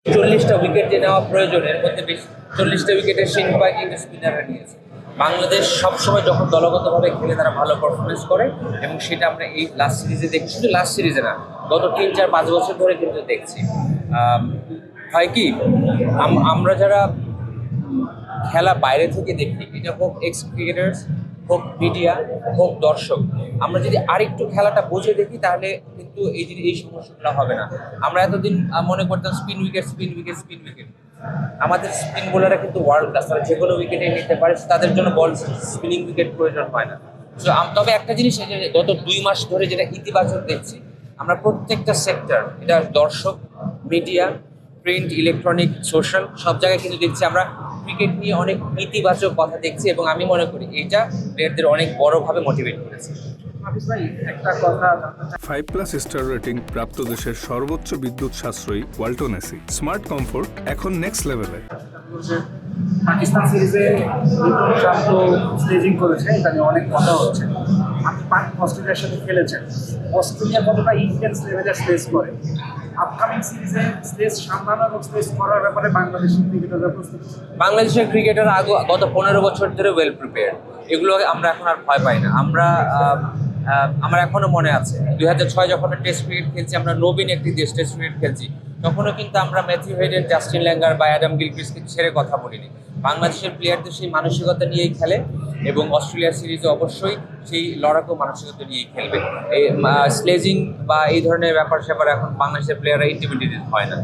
40টা wicket যে নেওয়া প্রয়োজন, এর মধ্যে বেশ 40টা উইকেটের সিংবাই কিন্তু স্পিনাররা নিয়েছে। বাংলাদেশ সবসময় যখন দলগতভাবে খেলে তারা ভালো পারফরমেন্স করে, এবং সেটা আমরা এই লাস্ট সিরিজে দেখি। শুধু লাস্ট সিরিজে না, গত 3-4-5 বছর ধরে কিন্তু দেখছি। হয় কি, আমরা যারা খেলা বাইরে থেকে দেখি, এটা হোক এক্স ক্রিকেটার্স, হোক মিডিয়া, হোক দর্শক, আমরা যদি আরেকটু খেলাটা বুঝে দেখি তাহলে কিন্তু এই সমস্যাগুলো হবে না। আমরা এতদিন মনে করতাম spin wicket, spin wicket, spin wicket. আমাদের স্পিন বোলাররা কিন্তু ওয়ার্ল্ড ক্লাস, তারা যে কোনো উইকেটে নিতে পারে, তাদের জন্য বল স্পিনিং উইকেট প্রয়োজন হয় না। তো তবে একটা জিনিস, গত 2 মাস ধরে যেটা ইতিবাচক দেখছি, আমরা প্রত্যেকটা সেক্টর, এটা দর্শক, মিডিয়া, প্রিন্ট, ইলেকট্রনিক, সোশ্যাল, সব জায়গায় কিন্তু দেখছি আমরা ক্রিকেট নিয়ে অনেক ইতিবাচক কথা দেখছি, এবং আমি মনে করি এইটা প্লেয়ারদের অনেক বড়ভাবে মোটিভেট করেছে। 5+ স্টার রেটিং প্রাপ্ত দেশের সর্বোচ্চ বিদ্যুৎ সাশ্রয়ী ওয়ালটন এসি। স্মার্ট কমফোর্ট এখন নেক্সট লেভেলে। পাকিস্তান সিরিজে শান্ত স্টেজিং করেছে, এটা নিয়ে অনেক কথা হচ্ছে। আপনি অস্ট্রেলিয়ার সাথে খেলেছেন, অস্ট্রেলিয়া কতটা ইন্টেন্স লেভেলে স্টেজ করে? আপকামিং সিরিজে স্টেজ সামলানো এবং স্টেজ করার ব্যাপারে বাংলাদেশের ক্রিকেটাররা প্রস্তুত? বাংলাদেশের ক্রিকেটার গত 15 বছর ধরে ওয়েল প্রিপেয়ার্ড, এগুলো আমরা এখন আর ভয় পাই না। আমার এখনো মনে আছে 2006 যখন টেস্ট ক্রিকেট খেলছি, আমরা নবীন একটি দেশ টেস্ট ক্রিকেট খেলছি, তখনও কিন্তু আমরা ম্যাথিউ হেডেন, জাস্টিন ল্যাঙ্গার বা অ্যাডাম গিলক্রিস্টকে ছেড়ে কথা বলিনি। বাংলাদেশের প্লেয়ারদের সেই মানসিকতা নিয়েই খেলে, এবং অস্ট্রেলিয়ার সিরিজে অবশ্যই সেই লড়াকু মানসিকতা নিয়েই খেলবে। এই স্লেজিং বা এই ধরনের ব্যাপার স্যাপার এখন বাংলাদেশের প্লেয়াররা ইন্টিমিডিয়েটেড হয় না।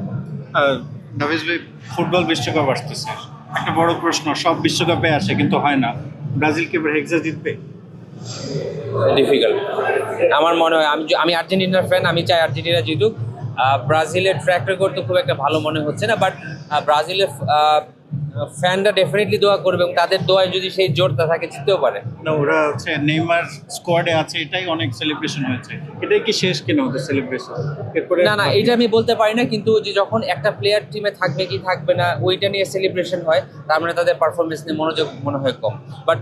নাফিস ভাই, ফুটবল বিশ্বকাপ আসতেছে, একটা বড় প্রশ্ন, সব বিশ্বকাপে আসে কিন্তু হয় না, ব্রাজিল কি এবার হেক্সা জিতবে? ডিফিকাল্ট আমার মনে হয়। আমি আর্জেন্টিনার ফ্যান, আমি চাই আর্জেন্টিনা জিতুক। ব্রাজিলের ট্র্যাক রেকর্ড তো খুব একটা ভালো মনে হচ্ছে না, বাট ব্রাজিলের ফ্যানরা ডেফিনেটলি দোয়া করবে, এবং তাদের দোয়ায় যদি সেই জোরটা থাকে জিততেও পারে। না, ওরা হচ্ছে নেইমার স্কোয়াডে আছে, এটাই অনেক সেলিব্রেশন হয়েছে। এটাই কি শেষ কিনা ওদের সেলিব্রেশন? এরপরে না, এটা আমি বলতে পারি না, কিন্তু যে যখন একটা প্লেয়ার টিমে থাকবে কি থাকবে না ওইটা নিয়ে সেলিব্রেশন হয়, তার মানে তাদের পারফরমেন্স নিয়ে মনোযোগ মনে হয় কম। বাট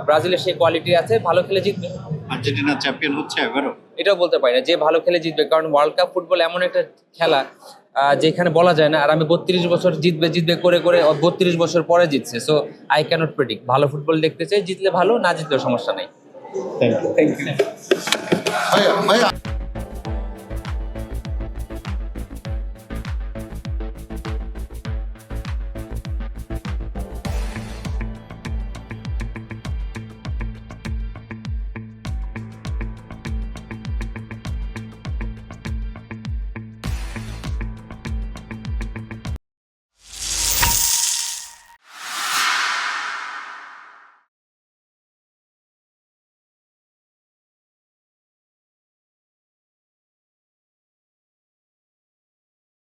ব্রাজিলের সেই কোয়ালিটি আছে, ভালো খেলে জিতবে। আর্জেন্টিনা চ্যাম্পিয়ন হচ্ছে এবারও? এটাও বলতে পারি না, যে ভালো খেলে জিতবে, কারণ ওয়ার্ল্ড কাপ ফুটবল এমন একটা খেলা যেখানে বলা যায় না। আর আমি 32 বছর জিতবে করে 32 বছর পরে জিতছে। So I can't predict. ভালো ফুটবল দেখতে চাই, জিতলে ভালো, না জিতলেও সমস্যা নেই। Thank you.